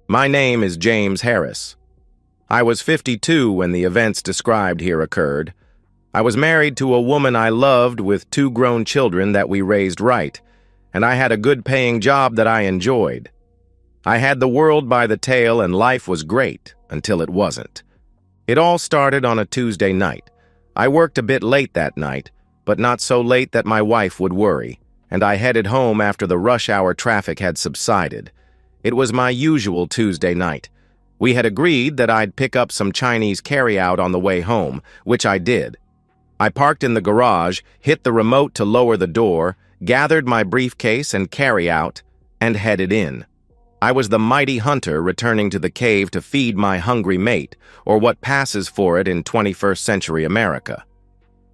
My name is James Harris. I was 52 when the events described here occurred. I was married to a woman I loved with 2 grown children that we raised right, and I had a good-paying job that I enjoyed. I had the world by the tail and life was great until it wasn't. It all started on a Tuesday night. I worked a bit late that night, but not so late that my wife would worry, and I headed home after the rush hour traffic had subsided. It was my usual Tuesday night. We had agreed that I'd pick up some Chinese carryout on the way home, which I did. I parked in the garage, hit the remote to lower the door, gathered my briefcase and carryout, and headed in. I was the mighty hunter returning to the cave to feed my hungry mate, or what passes for it in 21st century America.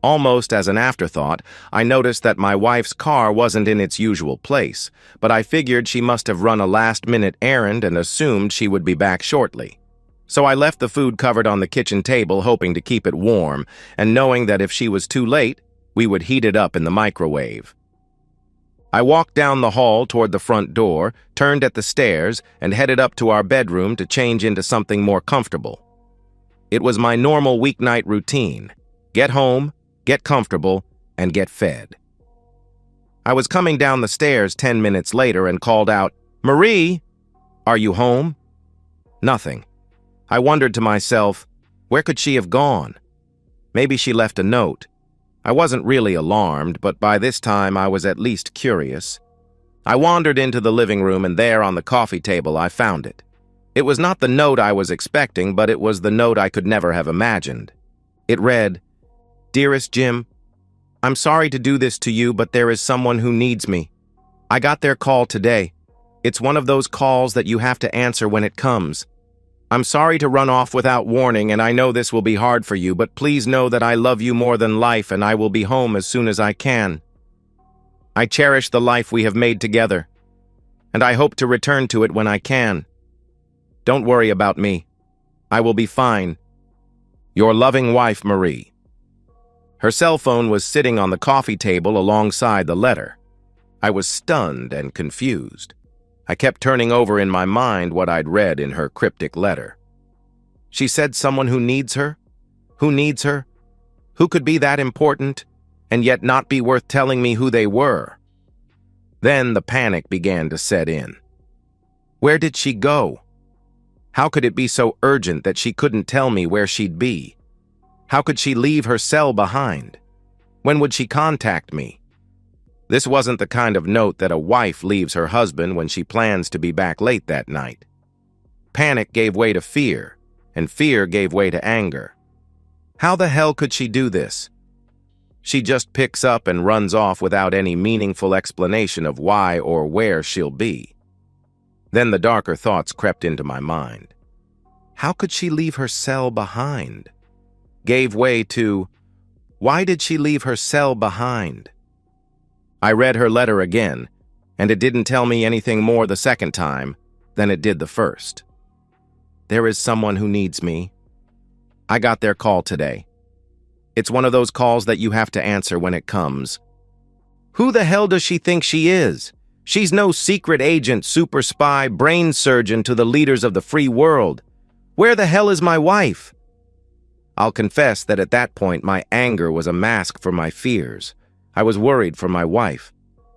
Almost as an afterthought, I noticed that my wife's car wasn't in its usual place, but I figured she must have run a last-minute errand and assumed she would be back shortly. So I left the food covered on the kitchen table, hoping to keep it warm, and knowing that if she was too late, we would heat it up in the microwave. I walked down the hall toward the front door, turned at the stairs, and headed up to our bedroom to change into something more comfortable. It was my normal weeknight routine: get home, get comfortable, and get fed. I was coming down the stairs 10 minutes later and called out, "Marie, are you home?" Nothing. I wondered to myself, where could she have gone? Maybe she left a note. I wasn't really alarmed, but by this time I was at least curious. I wandered into the living room, and there on the coffee table I found it. It was not the note I was expecting, but it was the note I could never have imagined. It read, "Dearest Jim, I'm sorry to do this to you, but there is someone who needs me. I got their call today. It's one of those calls that you have to answer when it comes. I'm sorry to run off without warning, and I know this will be hard for you, but please know that I love you more than life, and I will be home as soon as I can. I cherish the life we have made together, and I hope to return to it when I can. Don't worry about me. I will be fine. Your loving wife, Marie." Her cell phone was sitting on the coffee table alongside the letter. I was stunned and confused. I kept turning over in my mind what I'd read in her cryptic letter. She said someone who needs her? Who needs her? Who could be that important, and yet not be worth telling me who they were? Then the panic began to set in. Where did she go? How could it be so urgent that she couldn't tell me where she'd be? How could she leave her cell behind? When would she contact me? This wasn't the kind of note that a wife leaves her husband when she plans to be back late that night. Panic gave way to fear, and fear gave way to anger. How the hell could she do this? She just picks up and runs off without any meaningful explanation of why or where she'll be. Then the darker thoughts crept into my mind. How could she leave her cell behind? Gave way to, why did she leave her cell behind? I read her letter again, and it didn't tell me anything more the second time than it did the first. There is someone who needs me. I got their call today. It's one of those calls that you have to answer when it comes. Who the hell does she think she is? She's no secret agent, super spy, brain surgeon to the leaders of the free world. Where the hell is my wife? I'll confess that at that point my anger was a mask for my fears. I was worried for my wife.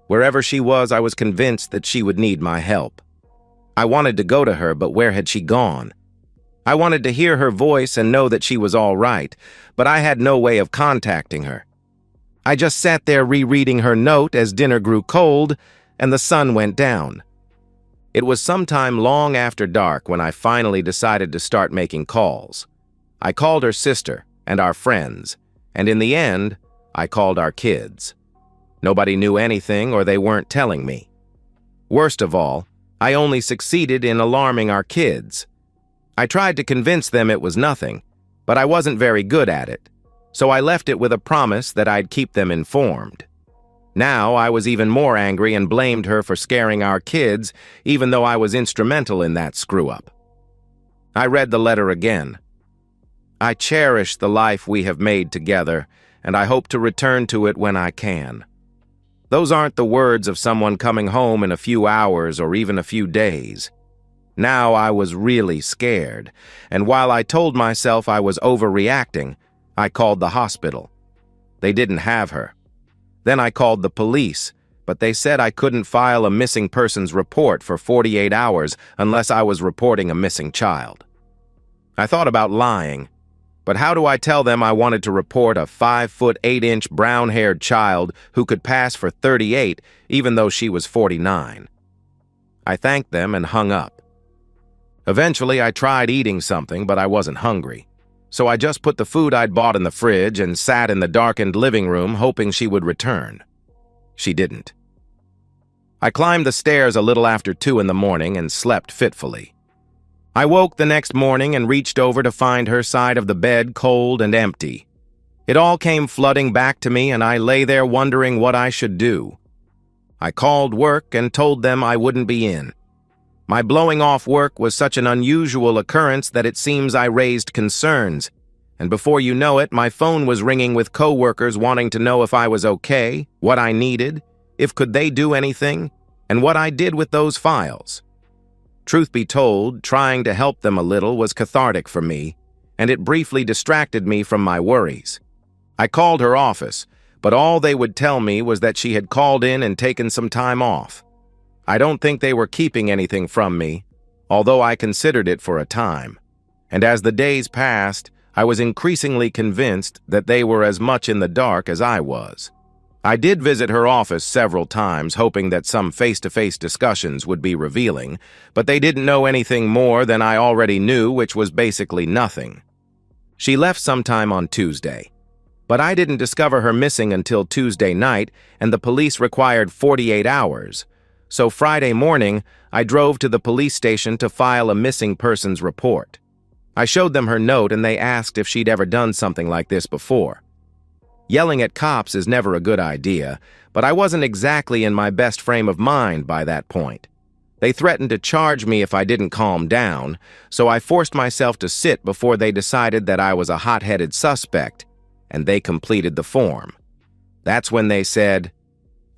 Wherever she was, I was convinced that she would need my help. I wanted to go to her, but where had she gone? I wanted to hear her voice and know that she was all right, but I had no way of contacting her. I just sat there rereading her note as dinner grew cold and the sun went down. It was sometime long after dark when I finally decided to start making calls. I called her sister and our friends, and in the end, I called our kids. Nobody knew anything, or they weren't telling me. Worst of all, I only succeeded in alarming our kids. I tried to convince them it was nothing, but I wasn't very good at it, so I left it with a promise that I'd keep them informed. Now I was even more angry and blamed her for scaring our kids, even though I was instrumental in that screw-up. I read the letter again. I cherish the life we have made together, and I hope to return to it when I can. Those aren't the words of someone coming home in a few hours or even a few days. Now I was really scared, and while I told myself I was overreacting, I called the hospital. They didn't have her. Then I called the police, but they said I couldn't file a missing persons report for 48 hours unless I was reporting a missing child. I thought about lying, but how do I tell them I wanted to report a 5'8" brown-haired child who could pass for 38 even though she was 49? I thanked them and hung up. Eventually, I tried eating something, but I wasn't hungry. So I just put the food I'd bought in the fridge and sat in the darkened living room hoping she would return. She didn't. I climbed the stairs a little after 2 in the morning and slept fitfully. I woke the next morning and reached over to find her side of the bed cold and empty. It all came flooding back to me, and I lay there wondering what I should do. I called work and told them I wouldn't be in. My blowing off work was such an unusual occurrence that it seems I raised concerns, and before you know it, my phone was ringing with coworkers wanting to know if I was okay, what I needed, if could they do anything, and what I did with those files. Truth be told, trying to help them a little was cathartic for me, and it briefly distracted me from my worries. I called her office, but all they would tell me was that she had called in and taken some time off. I don't think they were keeping anything from me, although I considered it for a time. And as the days passed, I was increasingly convinced that they were as much in the dark as I was. I did visit her office several times, hoping that some face-to-face discussions would be revealing, but they didn't know anything more than I already knew, which was basically nothing. She left sometime on Tuesday, but I didn't discover her missing until Tuesday night, and the police required 48 hours. So Friday morning, I drove to the police station to file a missing persons report. I showed them her note and they asked if she'd ever done something like this before. Yelling at cops is never a good idea, but I wasn't exactly in my best frame of mind by that point. They threatened to charge me if I didn't calm down, so I forced myself to sit before they decided that I was a hot-headed suspect, and they completed the form. That's when they said,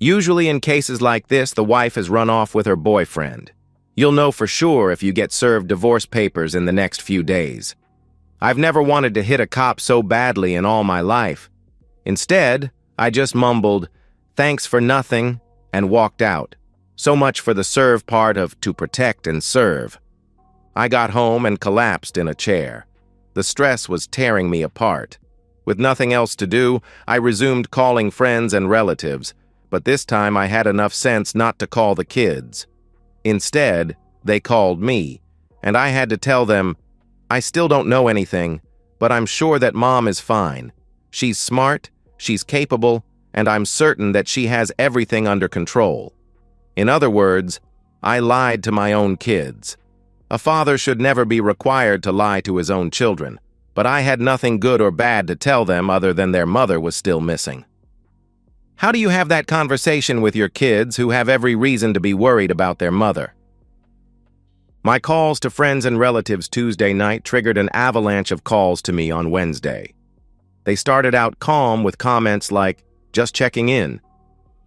"Usually in cases like this, the wife has run off with her boyfriend. You'll know for sure if you get served divorce papers in the next few days." I've never wanted to hit a cop so badly in all my life. Instead, I just mumbled, "Thanks for nothing," and walked out. So much for the serve part of to protect and serve. I got home and collapsed in a chair. The stress was tearing me apart. With nothing else to do, I resumed calling friends and relatives, but this time I had enough sense not to call the kids. Instead, they called me, and I had to tell them, "I still don't know anything, but I'm sure that Mom is fine. She's smart, she's capable, and I'm certain that she has everything under control." In other words, I lied to my own kids. A father should never be required to lie to his own children, but I had nothing good or bad to tell them other than their mother was still missing. How do you have that conversation with your kids who have every reason to be worried about their mother? My calls to friends and relatives Tuesday night triggered an avalanche of calls to me on Wednesday. They started out calm with comments like, "Just checking in,"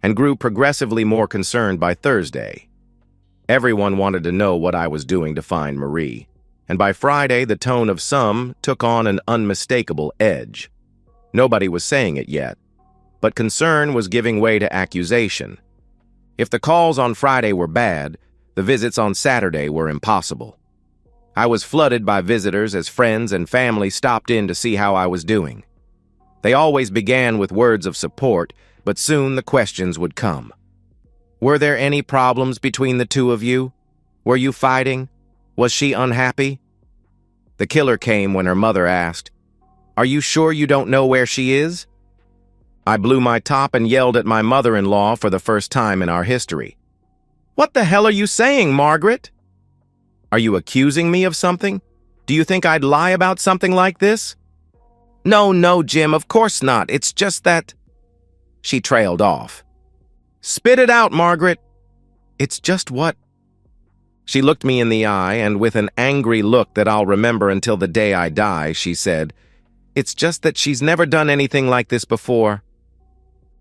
and grew progressively more concerned by Thursday. Everyone wanted to know what I was doing to find Marie, and by Friday the tone of some took on an unmistakable edge. Nobody was saying it yet, but concern was giving way to accusation. If the calls on Friday were bad, the visits on Saturday were impossible. I was flooded by visitors as friends and family stopped in to see how I was doing. They always began with words of support, but soon the questions would come. Were there any problems between the two of you? Were you fighting? Was she unhappy? The killer came when her mother asked, "Are you sure you don't know where she is?" I blew my top and yelled at my mother-in-law for the first time in our history. "What the hell are you saying, Margaret? Are you accusing me of something? Do you think I'd lie about something like this?" No, Jim, of course not. It's just that..." She trailed off. "Spit it out, Margaret." "It's just what..." She looked me in the eye, and with an angry look that I'll remember until the day I die, she said, "It's just that she's never done anything like this before."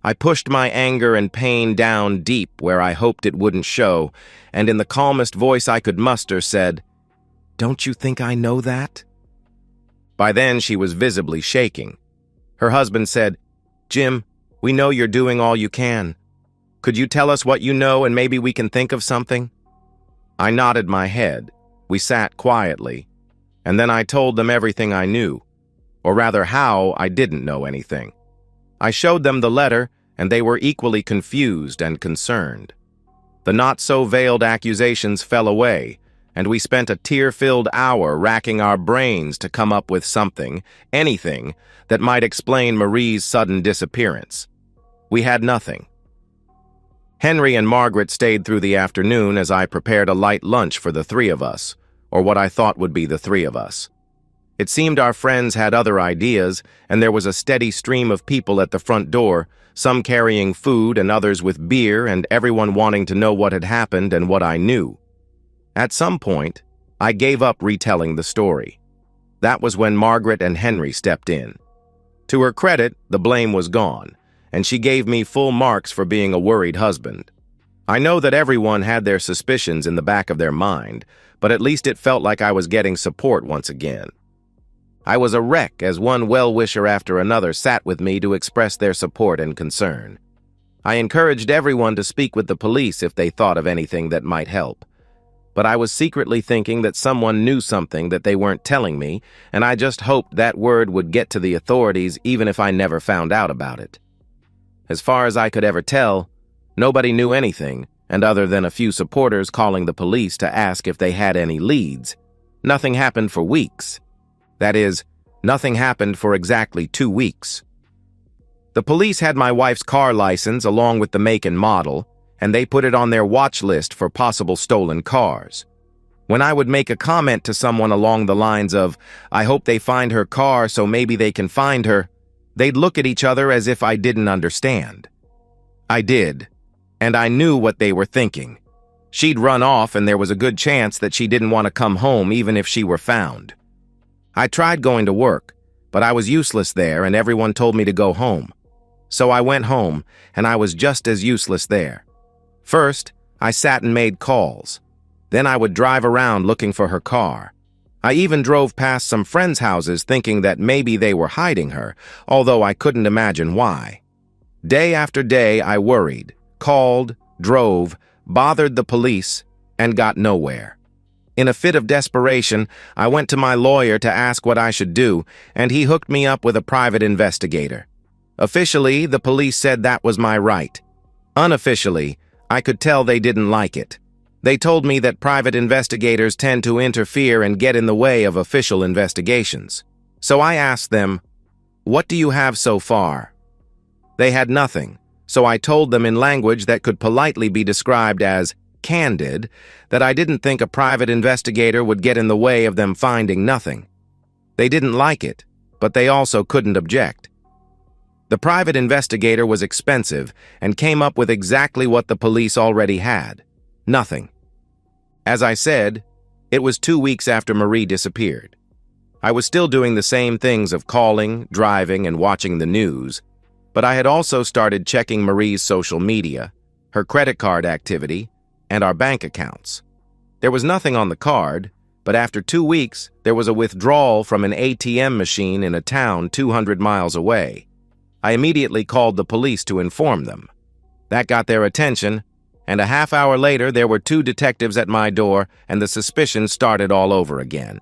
I pushed my anger and pain down deep where I hoped it wouldn't show, and in the calmest voice I could muster said, "Don't you think I know that?" By then she was visibly shaking. Her husband said, "Jim, we know you're doing all you can. Could you tell us what you know and maybe we can think of something?" I nodded my head. We sat quietly, and then I told them everything I knew, or rather how I didn't know anything. I showed them the letter, and they were equally confused and concerned. The not-so-veiled accusations fell away, and we spent a tear-filled hour racking our brains to come up with something, anything, that might explain Marie's sudden disappearance. We had nothing. Henry and Margaret stayed through the afternoon as I prepared a light lunch for the three of us, or what I thought would be the three of us. It seemed our friends had other ideas, and there was a steady stream of people at the front door, some carrying food and others with beer, and everyone wanting to know what had happened and what I knew. At some point, I gave up retelling the story. That was when Margaret and Henry stepped in. To her credit, the blame was gone, and she gave me full marks for being a worried husband. I know that everyone had their suspicions in the back of their mind, but at least it felt like I was getting support once again. I was a wreck as one well-wisher after another sat with me to express their support and concern. I encouraged everyone to speak with the police if they thought of anything that might help. But I was secretly thinking that someone knew something that they weren't telling me, and I just hoped that word would get to the authorities even if I never found out about it. As far as I could ever tell, nobody knew anything, and other than a few supporters calling the police to ask if they had any leads, nothing happened for weeks. That is, nothing happened for exactly 2 weeks. The police had my wife's car license along with the make and model, and they put it on their watch list for possible stolen cars. When I would make a comment to someone along the lines of, "I hope they find her car so maybe they can find her," they'd look at each other as if I didn't understand. I did, and I knew what they were thinking. She'd run off, and there was a good chance that she didn't want to come home even if she were found. I tried going to work, but I was useless there and everyone told me to go home. So I went home, and I was just as useless there. First, I sat and made calls. Then I would drive around looking for her car. I even drove past some friends' houses thinking that maybe they were hiding her, although I couldn't imagine why. Day after day I worried, called, drove, bothered the police, and got nowhere. In a fit of desperation, I went to my lawyer to ask what I should do, and he hooked me up with a private investigator. Officially, the police said that was my right. Unofficially, I could tell they didn't like it. They told me that private investigators tend to interfere and get in the way of official investigations. So I asked them, "What do you have so far?" They had nothing, so I told them in language that could politely be described as candid that I didn't think a private investigator would get in the way of them finding nothing. They didn't like it, but they also couldn't object. The private investigator was expensive and came up with exactly what the police already had. Nothing. As I said, it was 2 weeks after Marie disappeared. I was still doing the same things of calling, driving, and watching the news, but I had also started checking Marie's social media, her credit card activity, and our bank accounts. There was nothing on the card, but after 2 weeks, there was a withdrawal from an ATM machine in a town 200 miles away. I immediately called the police to inform them. That got their attention, and a half hour later there were 2 detectives at my door, and the suspicion started all over again.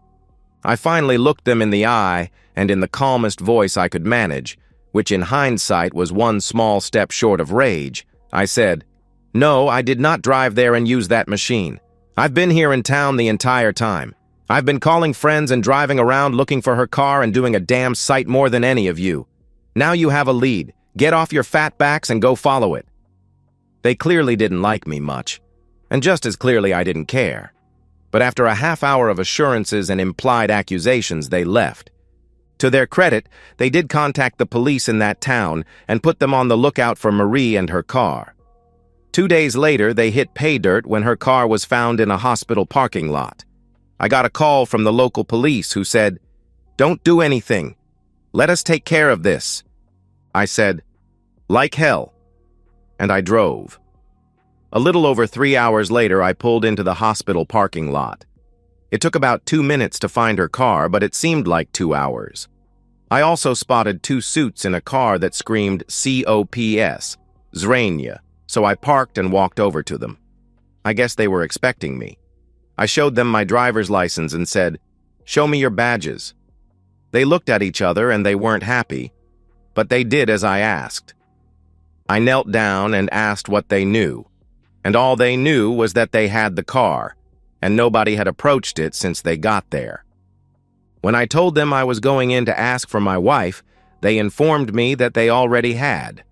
I finally looked them in the eye, and in the calmest voice I could manage, which in hindsight was one small step short of rage, I said, "No, I did not drive there and use that machine. I've been here in town the entire time. I've been calling friends and driving around looking for her car and doing a damn sight more than any of you. Now you have a lead. Get off your fat backs and go follow it." They clearly didn't like me much, and just as clearly I didn't care. But after a half hour of assurances and implied accusations, they left. To their credit, they did contact the police in that town and put them on the lookout for Marie and her car. 2 days later, they hit pay dirt when her car was found in a hospital parking lot. I got a call from the local police who said, "Don't do anything. Let us take care of this." I said, Like hell. And I drove. A little over 3 hours later, I pulled into the hospital parking lot. It took about 2 minutes to find her car, but it seemed like 2 hours. I also spotted 2 suits in a car that screamed COPS, Zrania, so I parked and walked over to them. I guess they were expecting me. I showed them my driver's license and said, "Show me your badges." They looked at each other and they weren't happy, but they did as I asked. I knelt down and asked what they knew, and all they knew was that they had the car, and nobody had approached it since they got there. When I told them I was going in to ask for my wife, they informed me that they already had.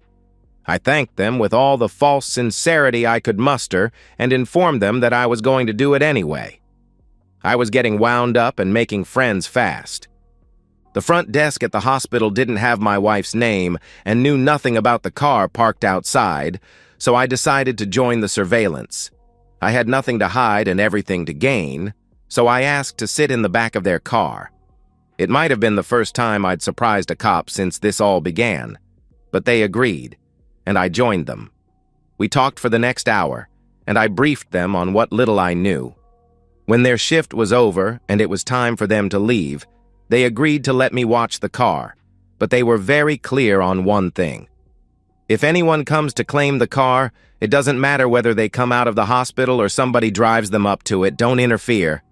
I thanked them with all the false sincerity I could muster and informed them that I was going to do it anyway. I was getting wound up and making friends fast. The front desk at the hospital didn't have my wife's name and knew nothing about the car parked outside, so I decided to join the surveillance. I had nothing to hide and everything to gain, so I asked to sit in the back of their car. It might have been the first time I'd surprised a cop since this all began, but they agreed, and I joined them. We talked for the next hour, and I briefed them on what little I knew. When their shift was over and it was time for them to leave, they agreed to let me watch the car, but they were very clear on one thing. If anyone comes to claim the car, it doesn't matter whether they come out of the hospital or somebody drives them up to it, don't interfere.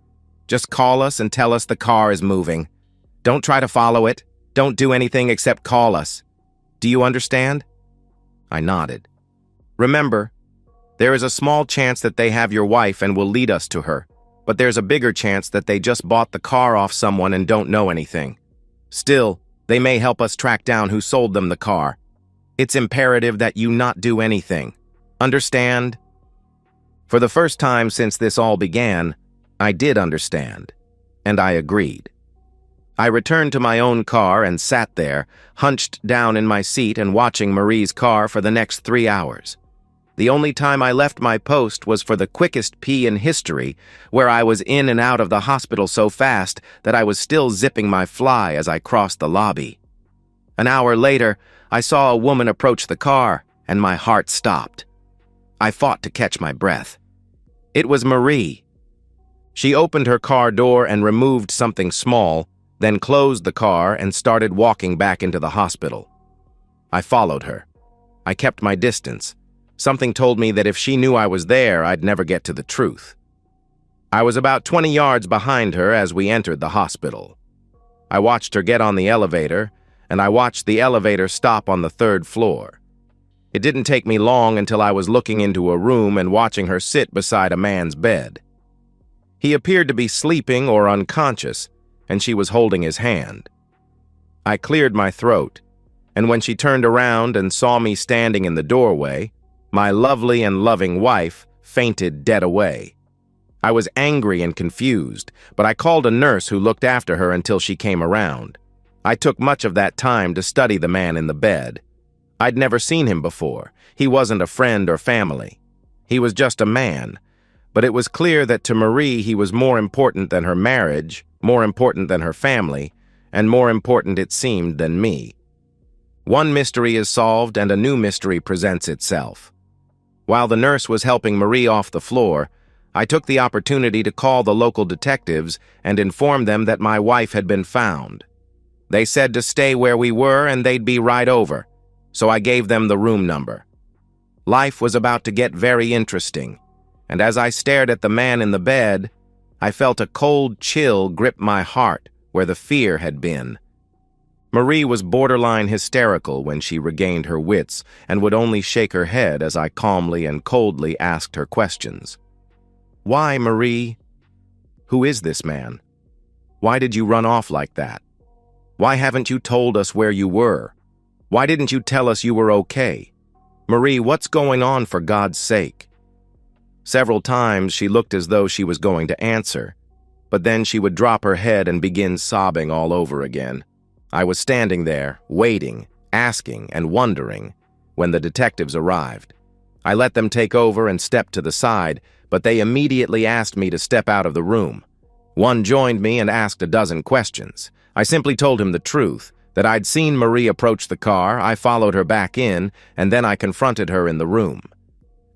Just call us and tell us the car is moving. Don't try to follow it. Don't do anything except call us. Do you understand? I nodded. Remember, there is a small chance that they have your wife and will lead us to her, but there's a bigger chance that they just bought the car off someone and don't know anything. Still, they may help us track down who sold them the car. It's imperative that you not do anything. Understand? For the first time since this all began, I did understand, and I agreed. I returned to my own car and sat there, hunched down in my seat and watching Marie's car for the next 3 hours. The only time I left my post was for the quickest pee in history, where I was in and out of the hospital so fast that I was still zipping my fly as I crossed the lobby. An hour later, I saw a woman approach the car, and my heart stopped. I fought to catch my breath. It was Marie. She opened her car door and removed something small, then closed the car and started walking back into the hospital. I followed her. I kept my distance. Something told me that if she knew I was there, I'd never get to the truth. I was about 20 yards behind her as we entered the hospital. I watched her get on the elevator, and I watched the elevator stop on the 3rd floor. It didn't take me long until I was looking into a room and watching her sit beside a man's bed. He appeared to be sleeping or unconscious, and she was holding his hand. I cleared my throat, and when she turned around and saw me standing in the doorway, my lovely and loving wife fainted dead away. I was angry and confused, but I called a nurse who looked after her until she came around. I took much of that time to study the man in the bed. I'd never seen him before. He wasn't a friend or family. He was just a man, but it was clear that to Marie he was more important than her marriage, more important than her family, and more important, it seemed, than me. One mystery is solved and a new mystery presents itself. While the nurse was helping Marie off the floor, I took the opportunity to call the local detectives and inform them that my wife had been found. They said to stay where we were and they'd be right over, so I gave them the room number. Life was about to get very interesting, and as I stared at the man in the bed, I felt a cold chill grip my heart where the fear had been. Marie was borderline hysterical when she regained her wits and would only shake her head as I calmly and coldly asked her questions. Why, Marie? Who is this man? Why did you run off like that? Why haven't you told us where you were? Why didn't you tell us you were okay? Marie, what's going on for God's sake? Several times she looked as though she was going to answer, but then she would drop her head and begin sobbing all over again. I was standing there, waiting, asking, and wondering, when the detectives arrived. I let them take over and stepped to the side, but they immediately asked me to step out of the room. One joined me and asked a dozen questions. I simply told him the truth, That I'd seen Marie approach the car, I followed her back in, and then I confronted her in the room.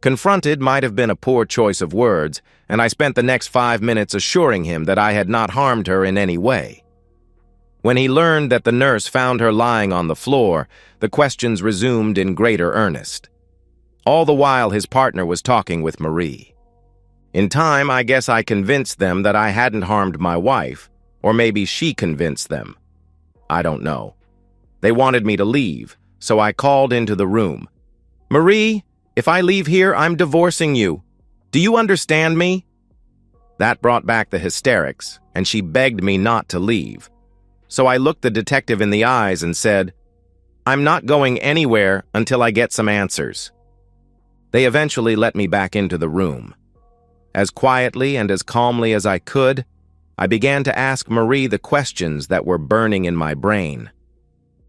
Confronted might have been a poor choice of words, and I spent the next 5 minutes assuring him that I had not harmed her in any way. When he learned that the nurse found her lying on the floor, the questions resumed in greater earnest. All the while his partner was talking with Marie. In time, I guess I convinced them that I hadn't harmed my wife, or maybe she convinced them. I don't know. They wanted me to leave, so I called into the room. "Marie, if I leave here, I'm divorcing you. Do you understand me?" That brought back the hysterics, and she begged me not to leave. So I looked the detective in the eyes and said, "I'm not going anywhere until I get some answers." They eventually let me back into the room. As quietly and as calmly as I could, I began to ask Marie the questions that were burning in my brain.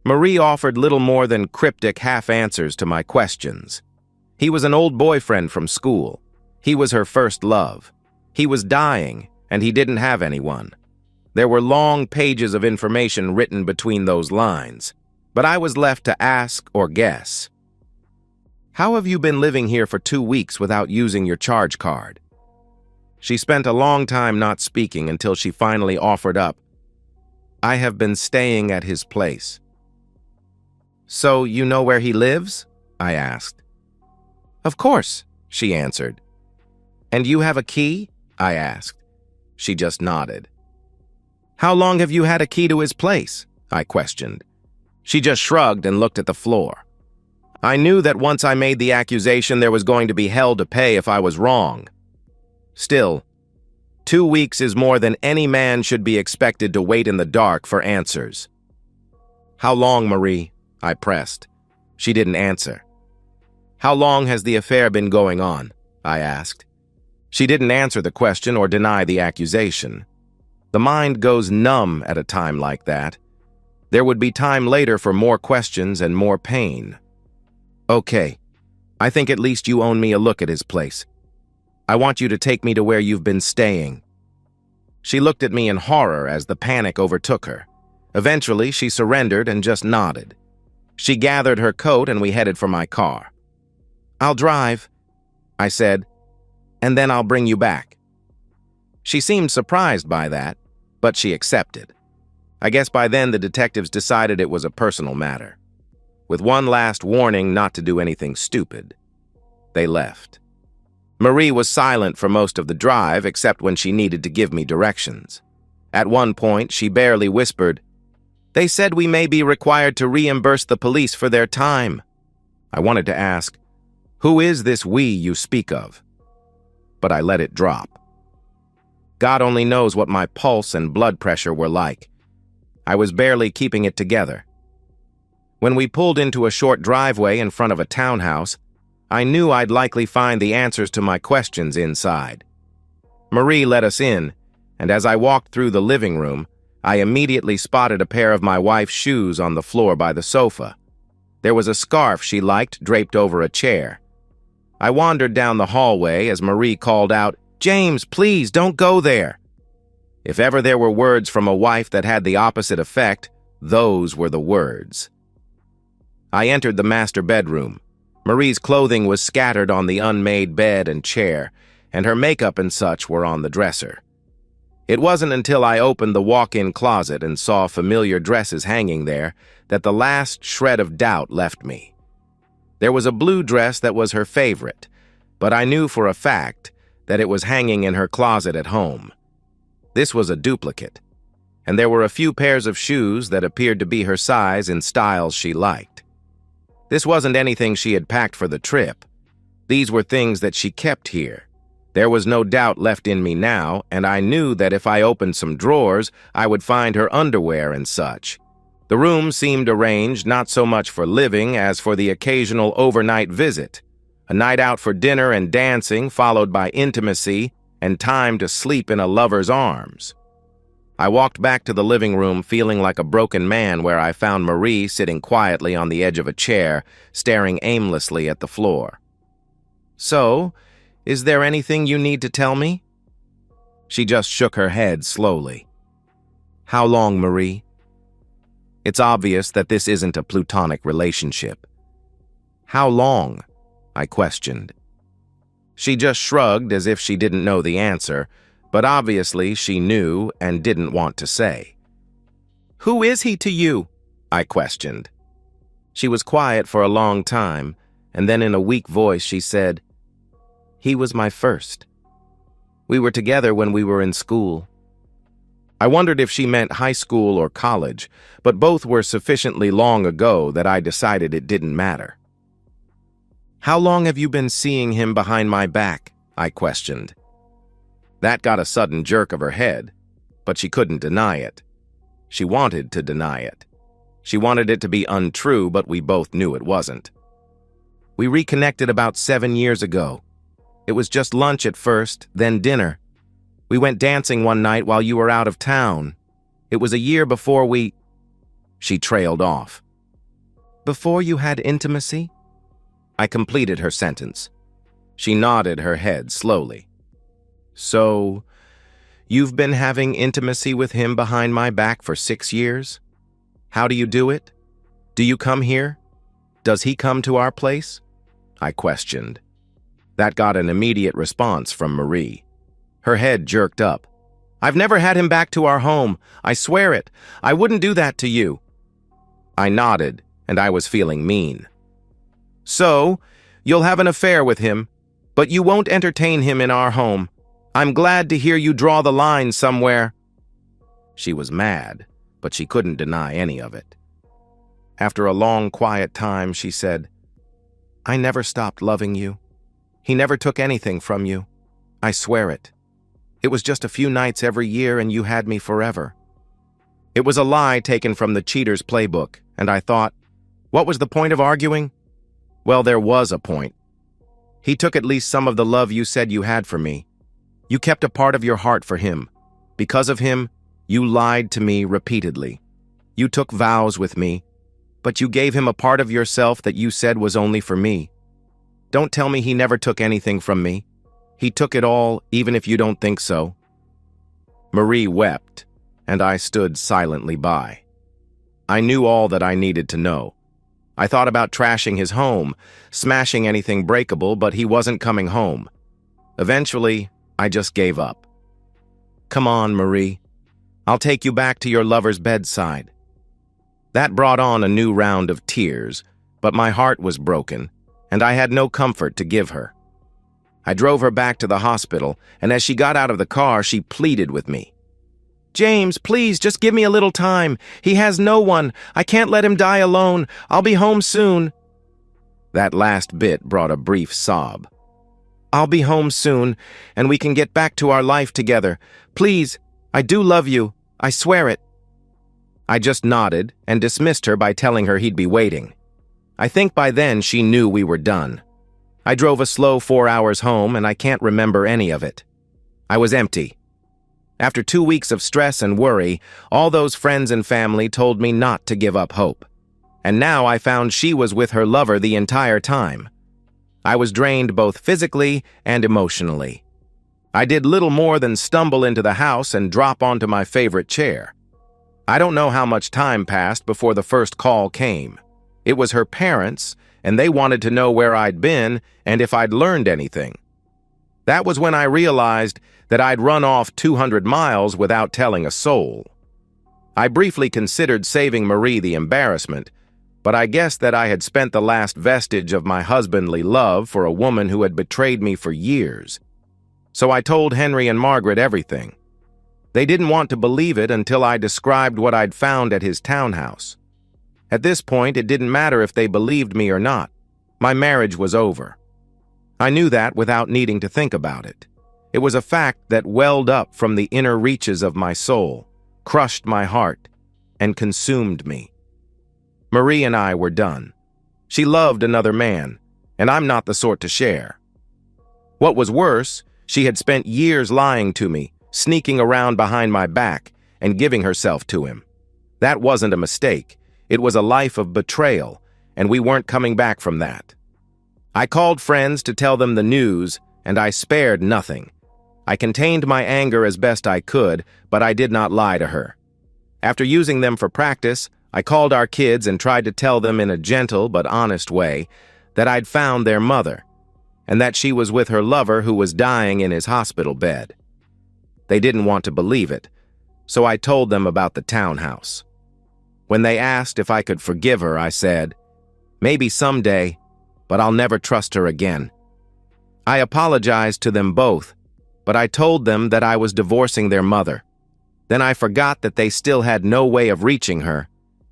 Marie offered little more than cryptic half-answers to my questions. He was an old boyfriend from school. He was her first love. He was dying, and he didn't have anyone. There were long pages of information written between those lines, but I was left to ask or guess. "How have you been living here for 2 weeks without using your charge card?" She spent a long time not speaking until she finally offered up, "I have been staying at his place." "So you know where he lives?" I asked. "Of course," she answered. "And you have a key?" I asked. She just nodded. "How long have you had a key to his place?" I questioned. She just shrugged and looked at the floor. I knew that once I made the accusation, there was going to be hell to pay if I was wrong. Still, 2 weeks is more than any man should be expected to wait in the dark for answers. "How long, Marie?" I pressed. She didn't answer. "How long has the affair been going on?" I asked. She didn't answer the question or deny the accusation. The mind goes numb at a time like that. There would be time later for more questions and more pain. "Okay, I think at least you owe me a look at his place. I want you to take me to where you've been staying." She looked at me in horror as the panic overtook her. Eventually, she surrendered and just nodded. She gathered her coat and we headed for my car. "I'll drive," I said, "and then I'll bring you back." She seemed surprised by that, but she accepted. I guess by then the detectives decided it was a personal matter. With one last warning not to do anything stupid, they left. Marie was silent for most of the drive, except when she needed to give me directions. At one point, she barely whispered, "They said we may be required to reimburse the police for their time." I wanted to ask, "Who is this we you speak of?" But I let it drop. God only knows what my pulse and blood pressure were like. I was barely keeping it together. When we pulled into a short driveway in front of a townhouse, I knew I'd likely find the answers to my questions inside. Marie let us in, and as I walked through the living room, I immediately spotted a pair of my wife's shoes on the floor by the sofa. There was a scarf she liked draped over a chair. I wandered down the hallway as Marie called out, "James, please don't go there." If ever there were words from a wife that had the opposite effect, those were the words. I entered the master bedroom. Marie's clothing was scattered on the unmade bed and chair, and her makeup and such were on the dresser. It wasn't until I opened the walk-in closet and saw familiar dresses hanging there that the last shred of doubt left me. There was a blue dress that was her favorite, but I knew for a fact that it was hanging in her closet at home. This was a duplicate, and there were a few pairs of shoes that appeared to be her size in styles she liked. This wasn't anything she had packed for the trip. These were things that she kept here. There was no doubt left in me now, and I knew that if I opened some drawers, I would find her underwear and such. The room seemed arranged not so much for living as for the occasional overnight visit, a night out for dinner and dancing followed by intimacy and time to sleep in a lover's arms. I walked back to the living room feeling like a broken man where I found Marie sitting quietly on the edge of a chair, staring aimlessly at the floor. "So, is there anything you need to tell me?" She just shook her head slowly. "How long, Marie?" It's obvious that this isn't a platonic relationship. How long? I questioned. She just shrugged as if she didn't know the answer, but obviously she knew and didn't want to say. Who is he to you? I questioned. She was quiet for a long time, and then in a weak voice she said, He was my first. We were together when we were in school. I wondered if she meant high school or college, but both were sufficiently long ago that I decided it didn't matter. How long have you been seeing him behind my back? I questioned. That got a sudden jerk of her head, but she couldn't deny it. She wanted to deny it. She wanted it to be untrue, but we both knew it wasn't. We reconnected about 7 years ago. It was just lunch at first, then dinner. We went dancing one night while you were out of town. It was a year before we... She trailed off. Before you had intimacy? I completed her sentence. She nodded her head slowly. So, you've been having intimacy with him behind my back for 6 years? How do you do it? Do you come here? Does he come to our place? I questioned. That got an immediate response from Marie. Her head jerked up. I've never had him back to our home. I swear it. I wouldn't do that to you. I nodded, and I was feeling mean. So, you'll have an affair with him, but you won't entertain him in our home. I'm glad to hear you draw the line somewhere. She was mad, but she couldn't deny any of it. After a long, quiet time, she said, I never stopped loving you. He never took anything from you. I swear it. It was just a few nights every year and you had me forever. It was a lie taken from the cheater's playbook, and I thought, what was the point of arguing? Well, there was a point. He took at least some of the love you said you had for me. You kept a part of your heart for him. Because of him, you lied to me repeatedly. You took vows with me, but you gave him a part of yourself that you said was only for me. Don't tell me he never took anything from me. He took it all, even if you don't think so. Marie wept, and I stood silently by. I knew all that I needed to know. I thought about trashing his home, smashing anything breakable, but he wasn't coming home. Eventually, I just gave up. Come on, Marie. I'll take you back to your lover's bedside. That brought on a new round of tears, but my heart was broken, and I had no comfort to give her. I drove her back to the hospital, and as she got out of the car, she pleaded with me. James, please, just give me a little time. He has no one. I can't let him die alone. I'll be home soon. That last bit brought a brief sob. I'll be home soon, and we can get back to our life together. Please, I do love you. I swear it. I just nodded and dismissed her by telling her he'd be waiting. I think by then she knew we were done. I drove a slow 4 hours home, and I can't remember any of it. I was empty. After 2 weeks of stress and worry, all those friends and family told me not to give up hope. And now I found she was with her lover the entire time. I was drained both physically and emotionally. I did little more than stumble into the house and drop onto my favorite chair. I don't know how much time passed before the first call came. It was her parents, and they wanted to know where I'd been and if I'd learned anything. That was when I realized that I'd run off 200 miles without telling a soul. I briefly considered saving Marie the embarrassment, but I guessed that I had spent the last vestige of my husbandly love for a woman who had betrayed me for years. So I told Henry and Margaret everything. They didn't want to believe it until I described what I'd found at his townhouse. At this point, it didn't matter if they believed me or not. My marriage was over. I knew that without needing to think about it. It was a fact that welled up from the inner reaches of my soul, crushed my heart, and consumed me. Marie and I were done. She loved another man, and I'm not the sort to share. What was worse, she had spent years lying to me, sneaking around behind my back, and giving herself to him. That wasn't a mistake. It was a life of betrayal, and we weren't coming back from that. I called friends to tell them the news, and I spared nothing. I contained my anger as best I could, but I did not lie to her. After using them for practice, I called our kids and tried to tell them in a gentle but honest way that I'd found their mother and that she was with her lover who was dying in his hospital bed. They didn't want to believe it, so I told them about the townhouse. When they asked if I could forgive her, I said, "Maybe someday, but I'll never trust her again." I apologized to them both, but I told them that I was divorcing their mother. Then I forgot that they still had no way of reaching her,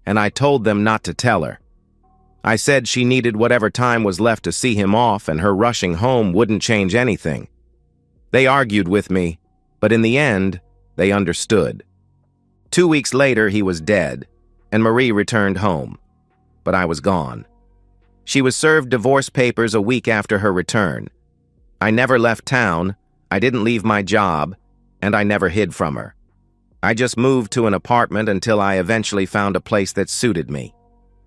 and I told them not to tell her. I said she needed whatever time was left to see him off, and her rushing home wouldn't change anything. They argued with me, but in the end, they understood. 2 weeks later, he was dead, and Marie returned home, but I was gone. She was served divorce papers a week after her return. I never left town, I didn't leave my job, and I never hid from her. I just moved to an apartment until I eventually found a place that suited me.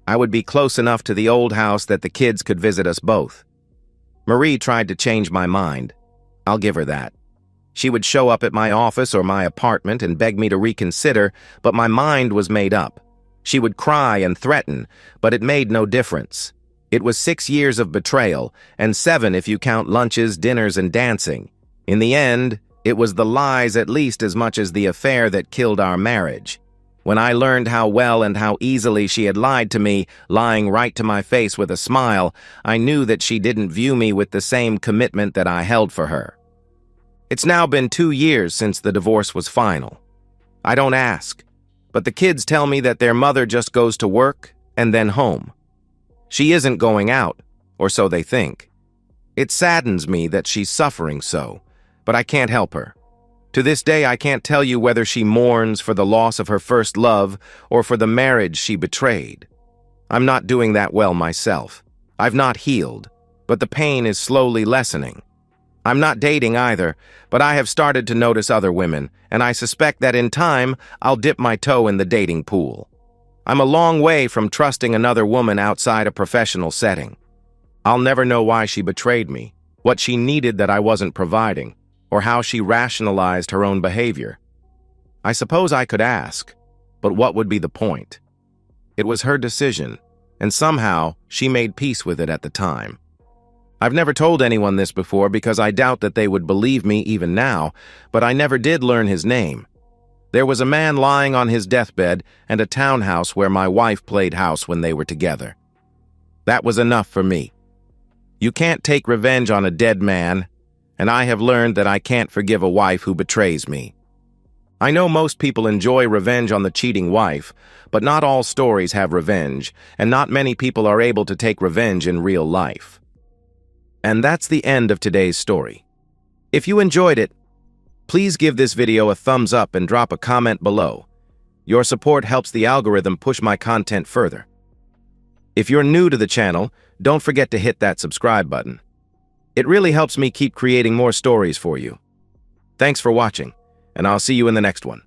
I would be close enough to the old house that the kids could visit us both. Marie tried to change my mind. I'll give her that. She would show up at my office or my apartment and beg me to reconsider, but my mind was made up. She would cry and threaten, but it made no difference. It was 6 years of betrayal, and 7 if you count lunches, dinners, and dancing. In the end, it was the lies at least as much as the affair that killed our marriage. When I learned how well and how easily she had lied to me, lying right to my face with a smile, I knew that she didn't view me with the same commitment that I held for her. It's now been 2 years since the divorce was final. I don't ask, but the kids tell me that their mother just goes to work and then home. She isn't going out, or so they think. It saddens me that she's suffering so, but I can't help her. To this day, I can't tell you whether she mourns for the loss of her first love or for the marriage she betrayed. I'm not doing that well myself. I've not healed, but the pain is slowly lessening. I'm not dating either, but I have started to notice other women, and I suspect that in time, I'll dip my toe in the dating pool. I'm a long way from trusting another woman outside a professional setting. I'll never know why she betrayed me, what she needed that I wasn't providing, or how she rationalized her own behavior. I suppose I could ask, but what would be the point? It was her decision, and somehow she made peace with it at the time. I've never told anyone this before because I doubt that they would believe me even now, but I never did learn his name. There was a man lying on his deathbed and a townhouse where my wife played house when they were together. That was enough for me. You can't take revenge on a dead man, and I have learned that I can't forgive a wife who betrays me. I know most people enjoy revenge on the cheating wife, but not all stories have revenge, and not many people are able to take revenge in real life. And that's the end of today's story. If you enjoyed it, please give this video a thumbs up and drop a comment below. Your support helps the algorithm push my content further. If you're new to the channel, don't forget to hit that subscribe button. It really helps me keep creating more stories for you. Thanks for watching, and I'll see you in the next one.